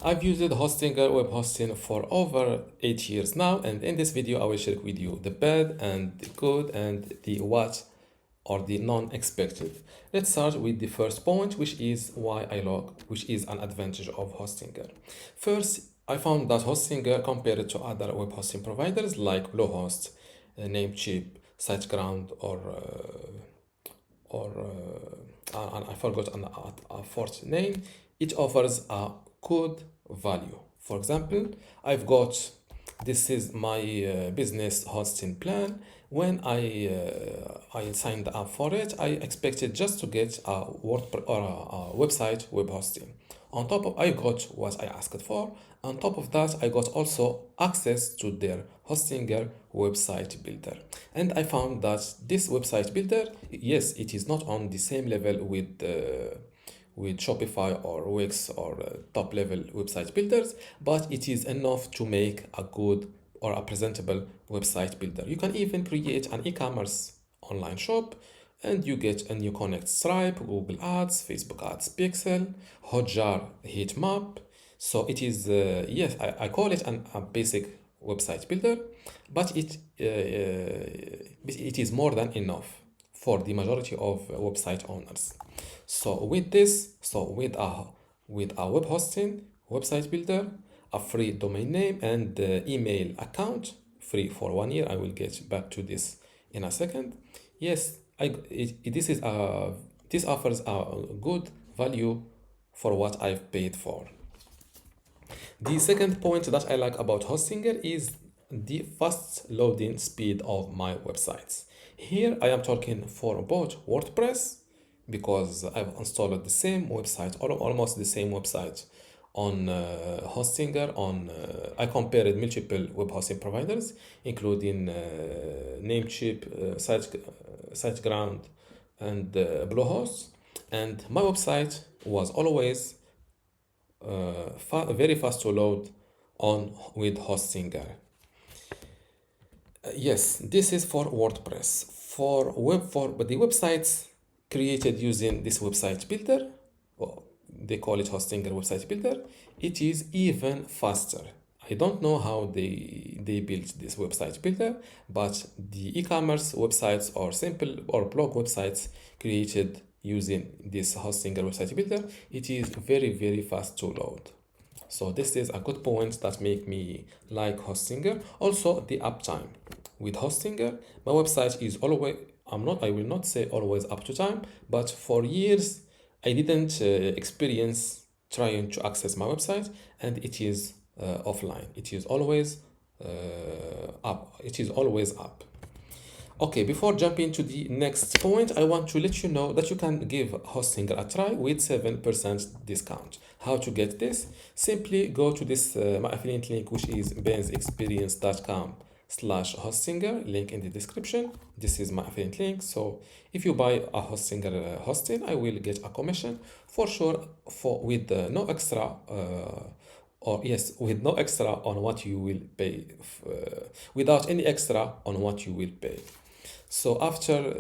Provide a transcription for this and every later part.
I've used Hostinger web hosting for over 8 years now, and in this video I will share with you the bad and the good and the what or the non-expected. Let's start with the first point, which is why I log, which is an advantage of Hostinger. First, I found that Hostinger compared to other web hosting providers like Bluehost, Namecheap, SiteGround, or I forgot a fourth name, it offers a good value. For example, I've got this is my business hosting plan. When I signed up for it, I expected just to get a WordPress or a website web hosting. On top of I got what I asked for. On top of that, I got also access to their Hostinger website builder. And I found that this website builder, yes, it is not on the same level with Shopify or Wix or top level website builders, but it is enough to make a good or a presentable website builder. You can even create an e-commerce online shop and you connect Stripe, Google Ads, Facebook Ads Pixel, Hotjar Heatmap. So it is, yes, I call it a basic website builder, but it is more than enough for the majority of website owners. So with this, with a web hosting, website builder, a free domain name and email account, free for 1 year. I will get back to this in a second. Yes, this offers a good value for what I've paid for. The second point that I like about Hostinger is the fast loading speed of my websites. Here I am talking for both WordPress, because I've installed the same website or almost the same website on Hostinger. I compared multiple web hosting providers, including Namecheap, SiteGround, and Bluehost, and my website was always very fast to load on with Hostinger. Yes, this is for WordPress. But the websites created using this website builder, well, they call it Hostinger website builder, it is even faster. I don't know how they built this website builder, but the e-commerce websites or simple or blog websites created using this Hostinger website builder, it is very, very fast to load. So this is a good point that make me like Hostinger. Also the uptime. With Hostinger, my website is always, I will not say always up to time, but for years I didn't experience trying to access my website and it is offline. It is always up. It is always up. Okay, before jumping to the next point, I want to let you know that you can give Hostinger a try with 7% discount. How to get this? Simply go to this my affiliate link, which is bensexperience.com/Hostinger, link in the description. This is my affiliate link. So if you buy a Hostinger hosting, I will get a commission for sure with no extra with no extra on what you will pay, without any extra on what you will pay. So after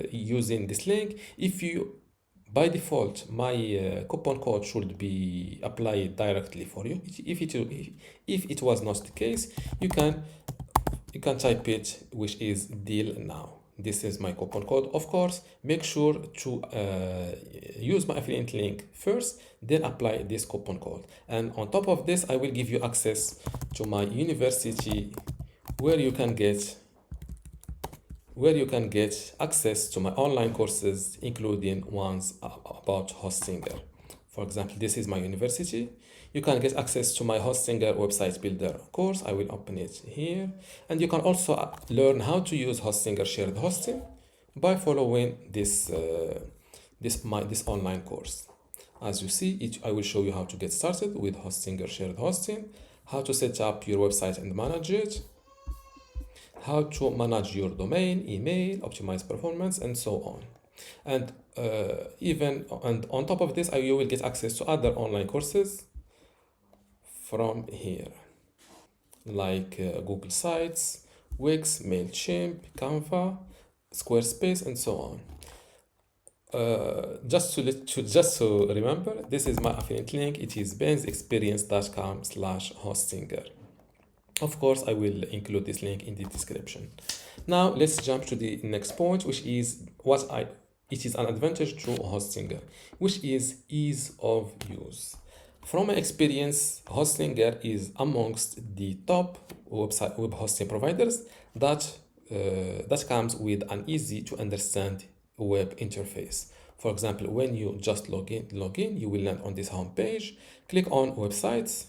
using this link, if you by default my coupon code should be applied directly for you. If it was not the case, you can type it, which is deal now. This is my coupon code. Of course, make sure to use my affiliate link first, then apply this coupon code. And on top of this, I will give you access to my university, where you can get access to my online courses, including ones about Hostinger. For example, this is my university. You can get access to my Hostinger website builder course. I will open it here. And you can also learn how to use Hostinger shared hosting by following this online course. As you see, I will show you how to get started with Hostinger shared hosting, how to set up your website and manage it, how to manage your domain, email, optimize performance, and so on. And on top of this, you will get access to other online courses from here, like Google Sites, Wix, Mailchimp, Canva, Squarespace, and so on. just to remember, this is my affiliate link. It is bensexperience.com/hostinger. Of course, I will include this link in the description. Now let's jump to the next point, which is it is an advantage to Hostinger, which is ease of use. From my experience, Hostinger is amongst the top web hosting providers that comes with an easy to understand web interface. For example, when you just log in, you will land on this home page, click on websites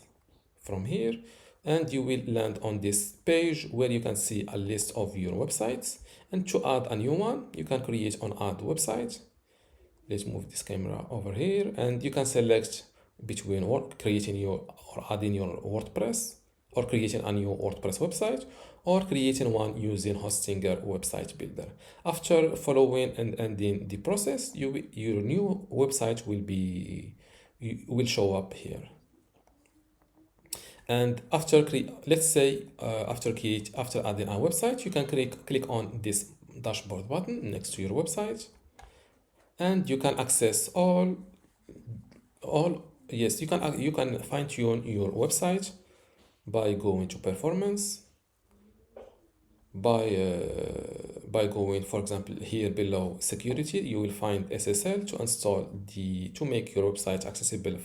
from here, and you will land on this page where you can see a list of your websites. And to add a new one, you can create on add website. Let's move this camera over here, and you can select between creating your or adding your WordPress, or creating a new WordPress website, or creating one using Hostinger website builder. After following and ending the process, your new website will show up here. And after after adding a website, you can click on this dashboard button next to your website, and you can access yes, you can fine tune your website by going to performance, by going, for example, here below security, you will find SSL to make your website accessible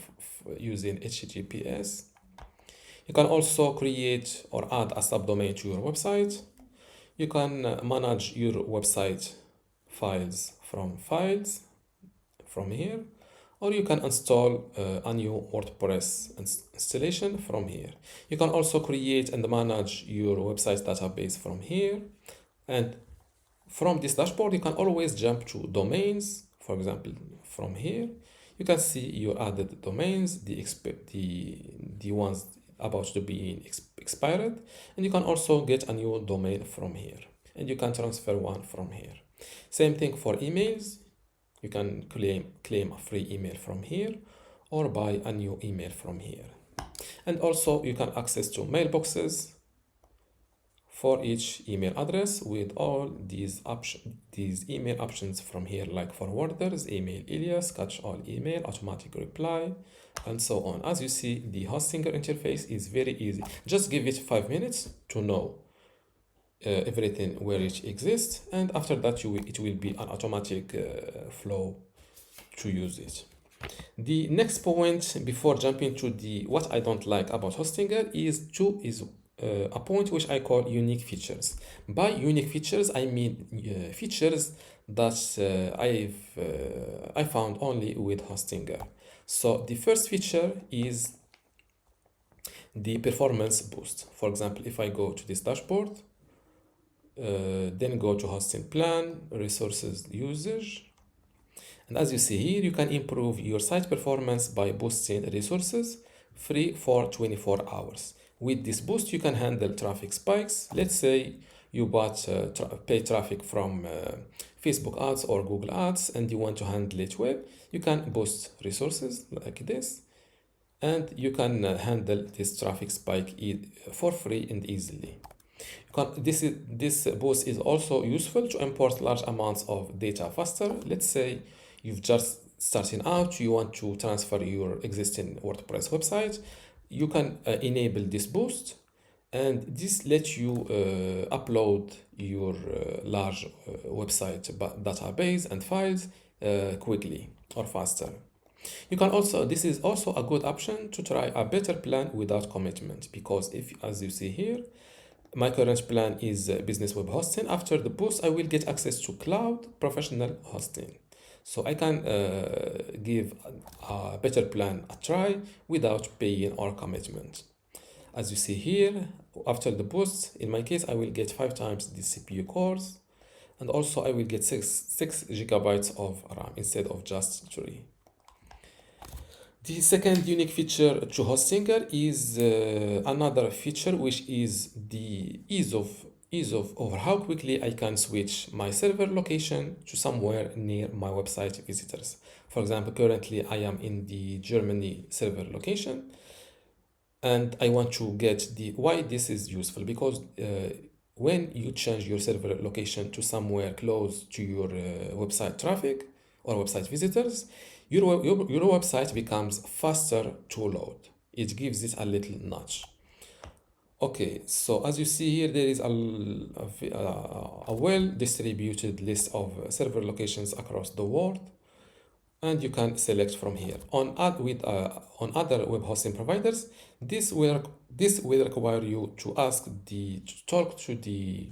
using HTTPS. You can also create or add a subdomain to your website. You can manage your website files from here, or you can install a new WordPress installation from here. You can also create and manage your website database from here. And from this dashboard, you can always jump to domains. For example, from here, you can see your added domains, the ones about to be expired, and you can also get a new domain from here, and you can transfer one from here. Same thing for emails. You can claim a free email from here, or buy a new email from here. And also you can access to mailboxes for each email address with all these email options from here, like forwarders, email alias, catch all email, automatic reply, and so on. As you see, the Hostinger interface is very easy. Just give it 5 minutes to know everything where it exists, and after that it will be an automatic flow to use it. The next point before jumping to the what I don't like about Hostinger is a point which I call unique features. By unique features, I mean features that I found only with Hostinger. So the first feature is the performance boost. For example, if I go to this dashboard, then go to hosting plan, resources usage, and as you see here, you can improve your site performance by boosting resources free for 24 hours. With this boost, you can handle traffic spikes. Let's say you bought paid traffic from Facebook ads or Google ads, and you want to handle it well. You can boost resources like this, and you can handle this traffic spike for free and easily. This boost is also useful to import large amounts of data faster. Let's say you've just starting out, you want to transfer your existing WordPress website. You can enable this boost, and this lets you upload your large website database and files quickly or faster. This is also a good option to try a better plan without commitment, because as you see here, my current plan is business web hosting. After the boost, I will get access to cloud professional hosting. So I can give a better plan a try without paying or commitment. As you see here, after the boost, in my case, I will get 5 times the CPU cores, and also I will get 6 gigabytes of RAM instead of just 3. The second unique feature to Hostinger is another feature, which is the ease of over how quickly I can switch my server location to somewhere near my website visitors. For example, currently I am in the Germany server location, and I want to get why this is useful, because when you change your server location to somewhere close to your website traffic or website visitors, your website becomes faster to load. It gives it a little nudge. Okay, so as you see here, there is a well-distributed list of server locations across the world, and you can select from here. On other web hosting providers, this will require you to talk to the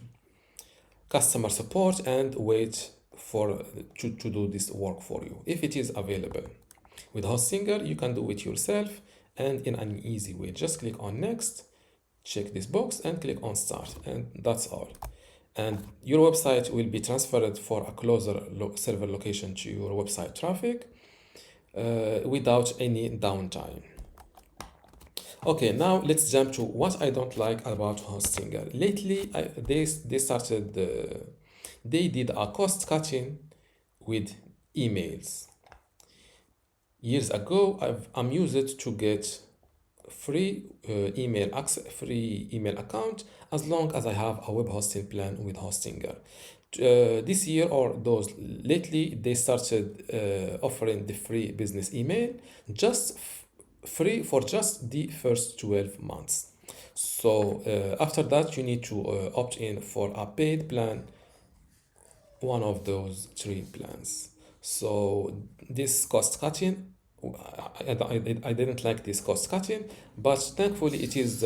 customer support and wait to do this work for you if it is available. With Hostinger, you can do it yourself and in an easy way. Just click on next, check this box and click on start, and that's all. And your website will be transferred for a closer server location to your website traffic without any downtime. Okay, now let's jump to what I don't like about Hostinger. Lately, they did a cost cutting with emails. Years ago, I'm used to get free email account as long as I have a web hosting plan with Hostinger. This year or those lately, they started offering the free business email just free for just the first 12 months. So after that, you need to opt in for a paid plan, one of those three plans. So this cost cutting, I didn't like this cost cutting, but thankfully it is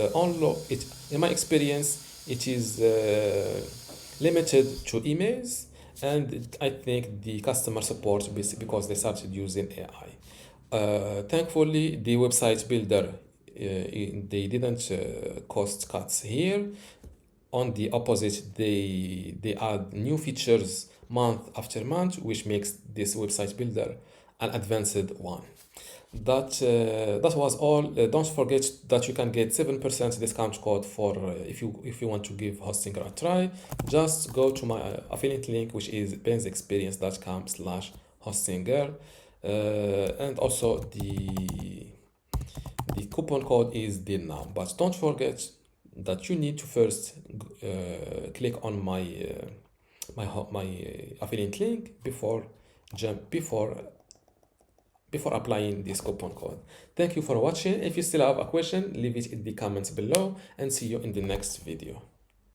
in my experience, it is limited to emails, and I think the customer support because they started using AI. Thankfully, the website builder, they didn't cost cuts here. On the opposite, they add new features month after month, which makes this website builder an advanced one. That was all. Don't forget that you can get 7% discount code for if you want to give Hostinger a try. Just go to my affiliate link, which is bensexperience.com/Hostinger, and also the coupon code is deal now. But don't forget that you need to first click on my affiliate link before applying this coupon code. Thank you for watching. If you still have a question, leave it in the comments below, and see you in the next video.